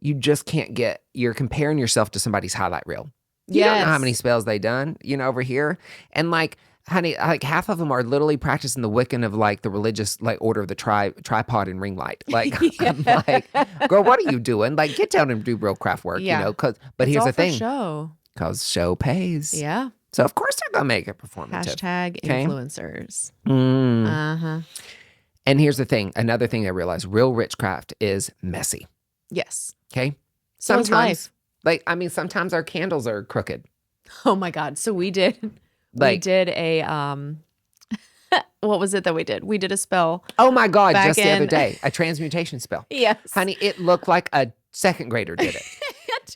you just can't you're comparing yourself to somebody's highlight reel. You don't know how many spells they done, over here. And like, honey, like half of them are literally practicing the Wiccan of like the religious like order of the tripod and ring light. Like, I'm like, girl, what are you doing? Like, get down and do real craft work, but here's the thing. Because show pays. Yeah. So of course they're gonna make it performative. Hashtag influencers. And here's the thing. Another thing I realized, real witchcraft is messy. Yes. Okay. So is life. Sometimes our candles are crooked. Oh my God. So we did. We did a what was it that we did? We did a spell. Oh my God, just the other day. A transmutation spell. Yes. Honey, it looked like a second grader did it.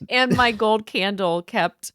And my gold candle kept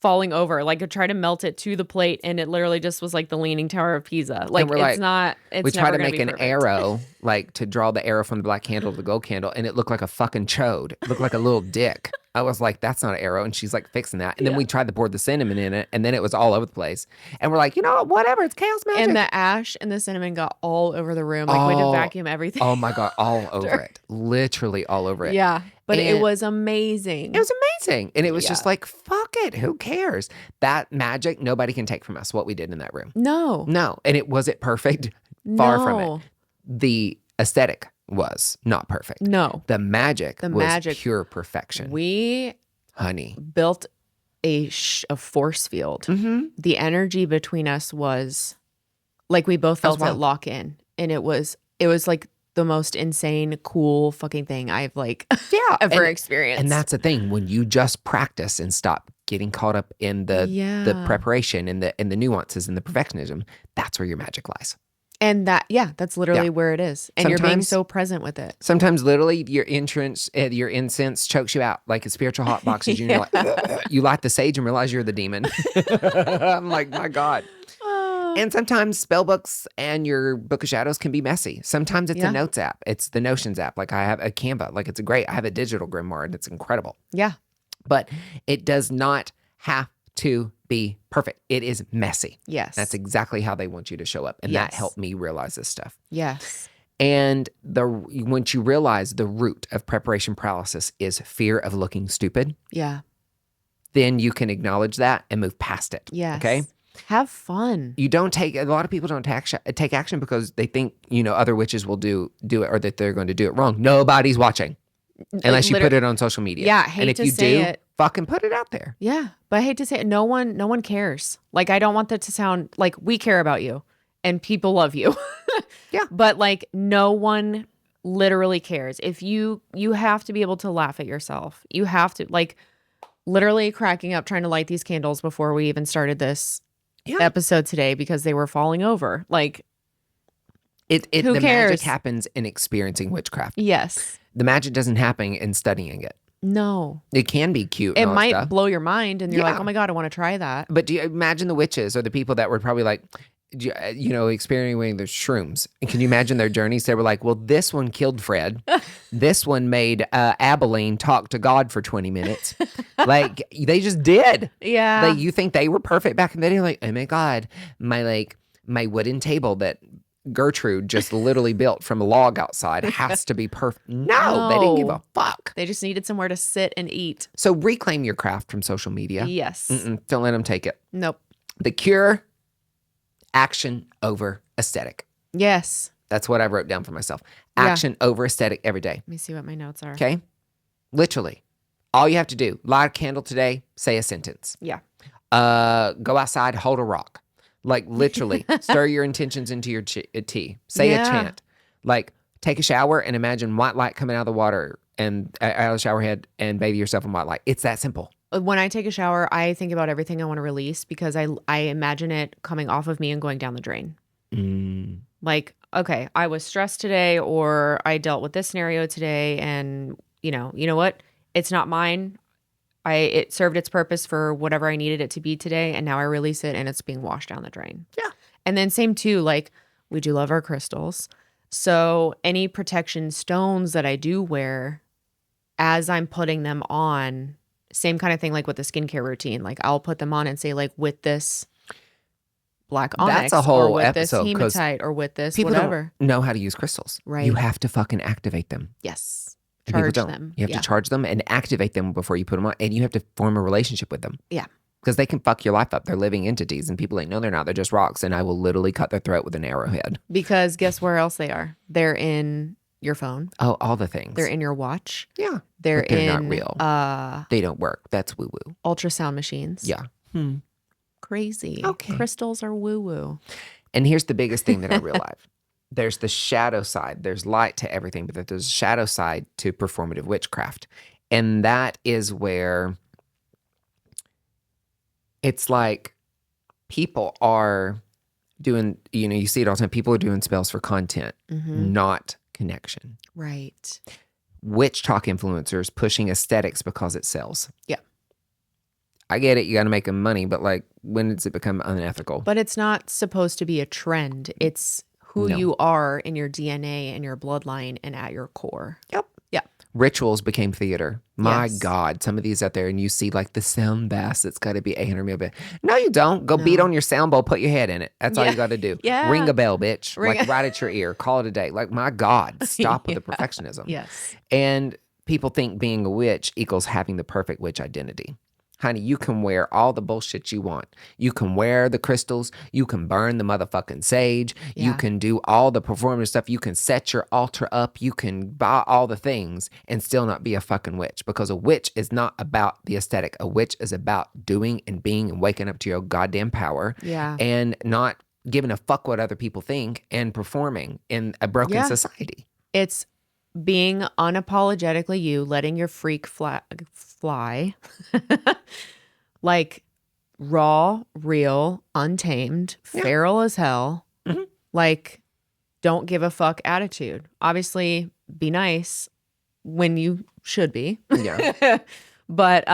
falling over. Like I tried to melt it to the plate and it literally just was like the Leaning Tower of Pisa. Like we tried to make an arrow, like to draw the arrow from the black candle to the gold candle, and it looked like a fucking chode. It looked like a little dick. I was like, that's not an arrow. And she's like fixing that. And then we tried to pour the cinnamon in it, and then it was all over the place. And we're like, whatever, it's chaos magic. And the ash and the cinnamon got all over the room. Like we had to vacuum everything. Oh my God, all over it. Literally all over it. Yeah. But it was amazing. It was amazing. And it was just like, fuck it. Who cares? That magic, nobody can take from us what we did in that room. No. And was it perfect? Far from it. The aesthetic was not perfect. No. The magic was pure perfection. We built a force field. Mm-hmm. The energy between us was like we both felt it lock in. And it was like the most insane, cool fucking thing I've ever experienced. And that's the thing. When you just practice and stop getting caught up in the preparation and the nuances and the perfectionism, that's where your magic lies. And that's literally where it is. And you're being so present with it. Sometimes literally your incense chokes you out like a spiritual hot box. And you're like, you light the sage and realize you're the demon. I'm like, my God. And sometimes spell books and your book of shadows can be messy. Sometimes it's a notes app. It's the Notions app. Like I have a Canva. Like I have a digital grimoire and it's incredible. Yeah. But it does not have to be perfect. It is messy. Yes. That's exactly how they want you to show up. And that Yes. helped me realize this stuff. Yes. And once you realize the root of preparation paralysis is fear of looking stupid, Yeah. then you can acknowledge that and move past it. Yes. Okay? Have fun. You don't take, a lot of people don't take action because they think, other witches will do it or that they're going to do it wrong. Nobody's watching unless you put it on social media. Yeah, I hate and if to you say do, it. fucking put it out there. Yeah, but I hate to say it. No one cares. Like, I don't want that to sound like we care about you and people love you. Yeah. But like, no one literally cares. If you have to be able to laugh at yourself. You have to, like, literally cracking up trying to light these candles before we even started this episode today because they were falling over. Like, Who cares? The magic happens in experiencing witchcraft. Yes. The magic doesn't happen in studying it. No. It can be cute. It and all that might stuff. blow your mind and you're like, Yeah. oh my God, I want to try that. But do you imagine the witches or the people that were probably like, experiencing the shrooms? And can you imagine their journeys? They were like, well, this one killed Fred. This one made Abilene talk to God for 20 minutes. Like, they just did. Yeah. Like, you think they were perfect back in the day? Like, oh my God, my wooden table that Gertrude just literally built from a log outside has to be perfect. No, they didn't give a fuck. They just needed somewhere to sit and eat. So reclaim your craft from social media. Yes. Don't let them take it. Nope. The cure, action over aesthetic. Yes. That's what I wrote down for myself. Yeah. Action over aesthetic every day. Let me see what my notes are. Okay? Literally. All you have to do, light a candle today, say a sentence. Yeah. Go outside, hold a rock. Like, literally, stir your intentions into your tea. Say a chant. Like, take a shower and imagine white light coming out of the water and out of the shower head and bathe yourself in white light. It's that simple. When I take a shower, I think about everything I want to release because I imagine it coming off of me and going down the drain. Like, okay, I was stressed today or I dealt with this scenario today and, you know what? It's not mine. It served its purpose for whatever I needed it to be today, and now I release it and it's being washed down the drain. Yeah. And then same too, like, we do love our crystals. So any protection stones that I do wear, as I'm putting them on, same kind of thing like with the skincare routine. Like, I'll put them on and say, like, with this black onyx, That's a whole or with episode, this 'cause hematite, or with this People whatever. don't know how to use crystals. Right. You have to fucking activate them. Yes. And people Charge don't. them. You have to charge them and activate them before you put them on. And you have to form a relationship with them. Yeah. Because they can fuck your life up. They're living entities and people ain't know they're not. They're just rocks. And I will literally cut their throat with an arrowhead. Because guess where else they are? They're in your phone. Oh, all the things. They're in your watch. Yeah. They're But they're in not real. They don't work. That's woo woo. ultrasound machines. Yeah. Crazy. Okay. Crystals are woo woo. And here's the biggest thing that I realized. There's the shadow side. There's light to everything, but there's a shadow side to performative witchcraft. And that is where it's like people are doing, you see it all the time. People are doing spells for content, not connection. Right. WitchTok influencers pushing aesthetics because it sells. Yeah. I get it. You got to make them money, but like, when does it become unethical? But it's not supposed to be a trend. It's who you are in your DNA and your bloodline and at your core. Yep. Yeah. Rituals became theater. My Yes. God, some of these out there, and you see like the sound bass that's got to be 800 mil. No, you don't. Go beat on your sound bowl, put your head in it. That's all you got to do. Yeah. Ring a bell, bitch. Ring Like right at your ear. Call it a day. Like, my God, stop with the perfectionism. Yes. And people think being a witch equals having the perfect witch identity. Honey, you can wear all the bullshit you want. You can wear the crystals. You can burn the motherfucking sage. You Yeah. can do all the performative stuff. You can set your altar up. You can buy all the things and still not be a fucking witch, because a witch is not about the aesthetic. A witch is about doing and being and waking up to your goddamn power. Yeah. And not giving a fuck what other people think and performing in a broken society. It's being unapologetically you, letting your freak fly. Like, raw, real, untamed, feral as hell. Like, don't give a fuck attitude. Obviously, be nice when you should be. Yeah. But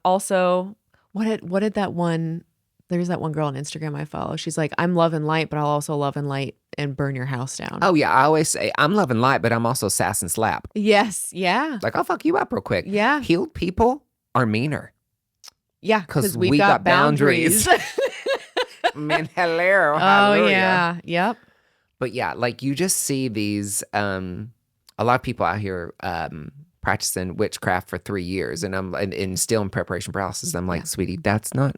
also, what did that one, there's that one girl on Instagram I follow. She's like, I'm love and light, but I'll also love and light and burn your house down. Oh, yeah. I always say I'm love and light, but I'm also sass and slap. Yes. Yeah. Like, I'll fuck you up real quick. Yeah. Healed people are meaner. Yeah, because we got boundaries. Man, hello. Oh, Hallelujah. yeah. Yep. But yeah, like you just see these, a lot of people out here practicing witchcraft for 3 years, and and still in preparation paralysis. I'm like, sweetie, that's not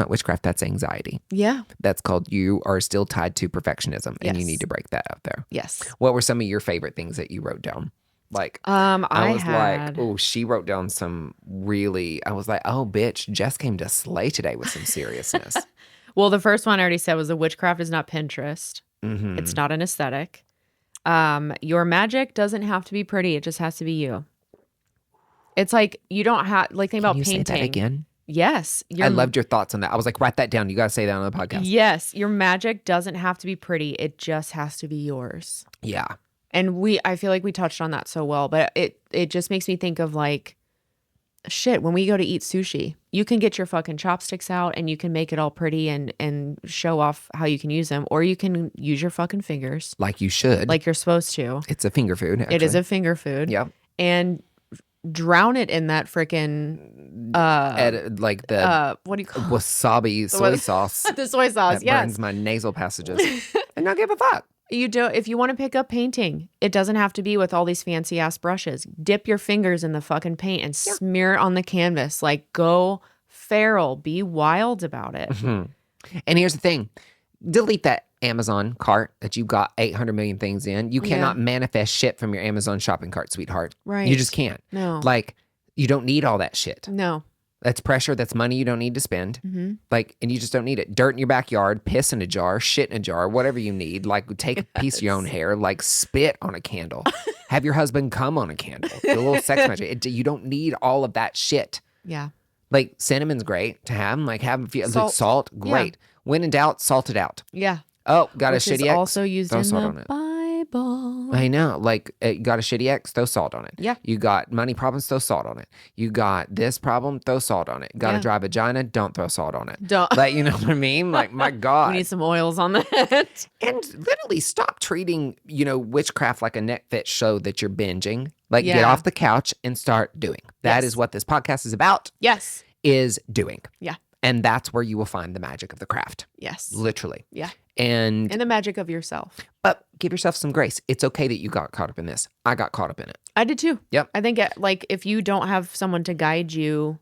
witchcraft. That's anxiety. Yeah. That's called you are still tied to perfectionism, and you Yes. need to break that out there. Yes. What were some of your favorite things that you wrote down? Like, I was had, like, oh, she wrote down some really. I was like, oh, bitch, Jess came to slay today with some seriousness. well, the first one I already said was the witchcraft is not Pinterest. Mm-hmm. It's not an aesthetic. Your magic doesn't have to be pretty. It just has to be you. It's like you don't have like think Can about you painting. say that again? Yes. I loved your thoughts on that. I was like, write that down. You got to say that on the podcast. Yes. Your magic doesn't have to be pretty. It just has to be yours. Yeah. And I feel like we touched on that so well, but it just makes me think of like, shit, when we go to eat sushi, you can get your fucking chopsticks out and you can make it all pretty and show off how you can use them, or you can use your fucking fingers. Like you should. Like you're supposed to. It's a finger food. Actually. It is a finger food. Yep. And drown it in that freaking like the what do you call wasabi soy sauce. the soy sauce? That Yes. burns my nasal passages. And not give a fuck. You do if you want to pick up painting, it doesn't have to be with all these fancy ass brushes. Dip your fingers in the fucking paint and smear it on the canvas. Like go feral, be wild about it. Mm-hmm. And here's the thing. Delete that Amazon cart that you've got 800 million things in. You cannot manifest shit from your Amazon shopping cart, sweetheart. Right. You just can't. No. Like, you don't need all that shit. No. That's pressure. That's money you don't need to spend. Mm-hmm. Like, and you just don't need it. Dirt in your backyard, piss in a jar, shit in a jar, whatever you need. Like, take a piece of your own hair, like spit on a candle. Have your husband come on a candle. Do a little sex magic. You don't need all of that shit. Yeah. Like, cinnamon's great to have. Like, have a few, Salt. salt, great. When in doubt, salt it out. Yeah. Oh, got Which a shitty is ex. also used throw in salt the on it. Bible. I know. Like, you got a shitty ex, throw salt on it. Yeah. You got money problems, throw salt on it. You got this problem, throw salt on it. Got a dry vagina, don't throw salt on it. Don't. Like, you know what I mean? Like, my God. We need some oils on that. And literally stop treating, witchcraft like a Netflix show that you're binging. Like, get off the couch and start doing. That is what this podcast is about. Yes. Is doing. Yeah. And that's where you will find the magic of the craft. Yes. Literally. Yeah. And the magic of yourself. But give yourself some grace. It's okay that you got caught up in this. I got caught up in it. I did too. Yep. I think like if you don't have someone to guide you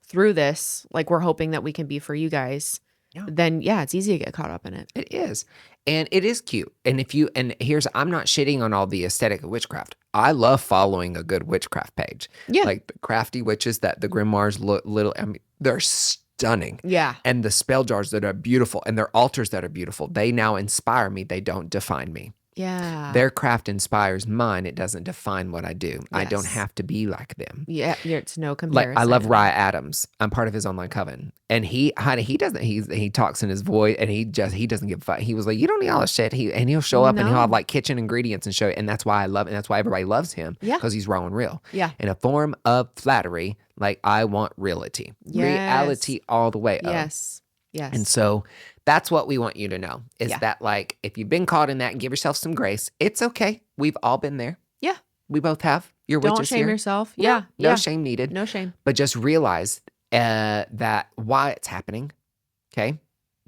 through this, like we're hoping that we can be for you guys, then it's easy to get caught up in it. It is. And it is cute. And I'm not shitting on all the aesthetic of witchcraft. I love following a good witchcraft page. Yeah. Like the crafty witches that the grimoires look they're stunning. Yeah. And the spell jars that are beautiful and their altars that are beautiful. They now inspire me. They don't define me. Yeah. Their craft inspires mine. It doesn't define what I do. Yes. I don't have to be like them. Yeah, it's no comparison. Like I love Rye Adams. I'm part of his online coven, and he doesn't. He talks in his voice, and he doesn't give a fuck. He was like, you don't need all this shit. He'll show up and he'll have like kitchen ingredients and show, and that's why I love, and that's why everybody loves him. Yeah, because he's raw and real. Yeah, in a form of flattery. Like I want reality, reality all the way up. Yes, yes. And so that's what we want you to know is that like if you've been caught in that, give yourself some grace. It's okay. We've all been there. Yeah, we both have. Your don't witches shame here. yourself. Yeah, no shame needed. No shame. But just realize that why it's happening. Okay.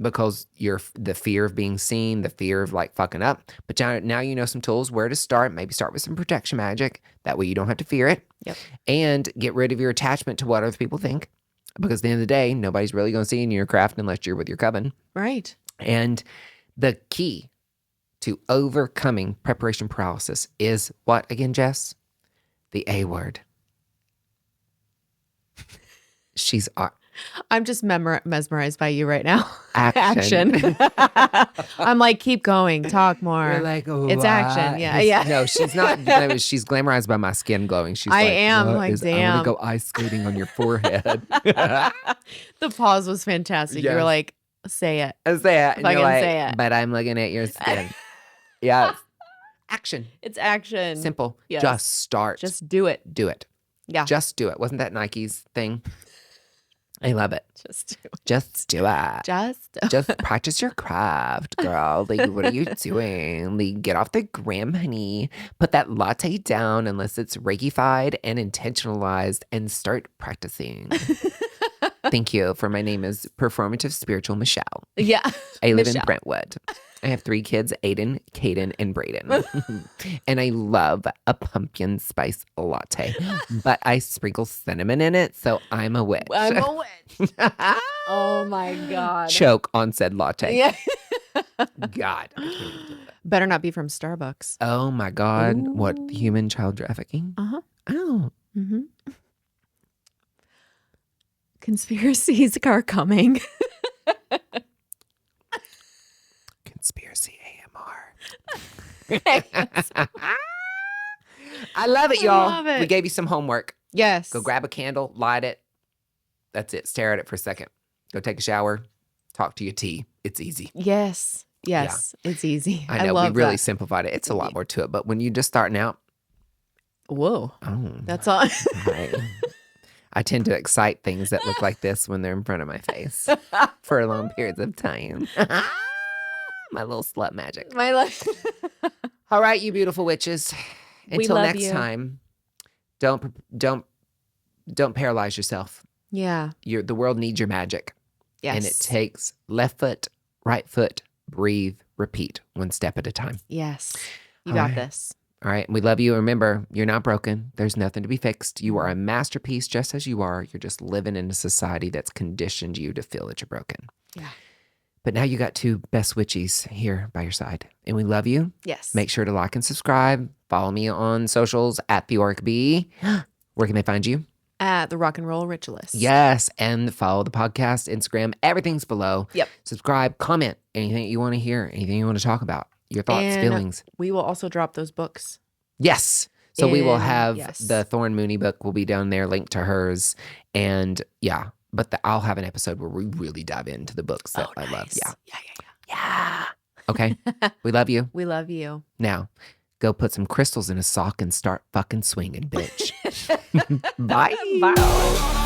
Because the fear of being seen, the fear of like fucking up. But now you know some tools where to start. Maybe start with some protection magic. That way you don't have to fear it. Yep. And get rid of your attachment to what other people think. Because at the end of the day, nobody's really going to see in your craft unless you're with your coven. Right. And the key to overcoming preparation paralysis is what again, Jess? The A word. I'm just mesmerized by you right now. Action. I'm like, keep going, talk more. You're like, oh, it's action. Yeah. No, she's not. She's glamorized by my skin glowing. She's I like, am like, damn. I want to go ice skating on your forehead. The pause was fantastic. Yes. You were like, say it. Say it. And you're like, say it. But I'm looking at your skin. Yeah. Action. It's action. Simple. Yes. Just start. Just do it. Do it. Yeah. Just do it. Wasn't that Nike's thing? I love it. Just do it. Just do it. Just practice your craft, girl. Like, what are you doing? Like, get off the gram, honey. Put that latte down unless it's Reiki-fied and intentionalized and start practicing. Thank you. For my name is Performative Spiritual Michelle. Yeah. I live in Michelle. Brentwood. I have 3 kids, Aiden, Caden, and Brayden. And I love a pumpkin spice latte. But I sprinkle cinnamon in it, so I'm a witch. I'm a witch. Oh my God. Choke on said latte. Yeah. God. I can't even do that. Better not be from Starbucks. Oh my God. Ooh. What, human child trafficking? Uh-huh. Oh. Mm-hmm. Conspiracies are coming. Conspiracy AMR. I love it, y'all. love it. We gave you some homework. Yes. Go grab a candle, light it. That's it. Stare at it for a second. Go take a shower. Talk to your tea. It's easy. Yes. Yes. It's easy. I know love we really that. simplified it. It's a lot more to it. But when you're just starting out, Whoa. oh, That's all. I tend to excite things that look like this when they're in front of my face for long periods of time. My little slut magic. My life. All right, you beautiful witches. We Until love next you. time, don't paralyze yourself. Yeah. The world needs your magic. Yes. And it takes left foot, right foot, breathe, repeat, 1 step at a time. Yes. You All got right. this. All right. We love you. Remember, you're not broken. There's nothing to be fixed. You are a masterpiece just as you are. You're just living in a society that's conditioned you to feel that you're broken. Yeah. But now you got 2 best witchies here by your side. And we love you. Yes. Make sure to like and subscribe. Follow me on socials at TheOricBee. Where can they find you? At the Rock and Roll Ritualist. Yes. And follow the podcast, Instagram. Everything's below. Yep. Subscribe, comment, anything you want to hear, anything you want to talk about, your thoughts, And feelings. we will also drop those books. Yes. So we will In- have yes. the Thorn Mooney book will be down there, linked to hers. And yeah, but I'll have an episode where we really dive into the books that I love. Nice. Yeah. Yeah. Yeah. Okay. We love you. We love you. Now, go put some crystals in a sock and start fucking swinging, bitch. Bye. Bye.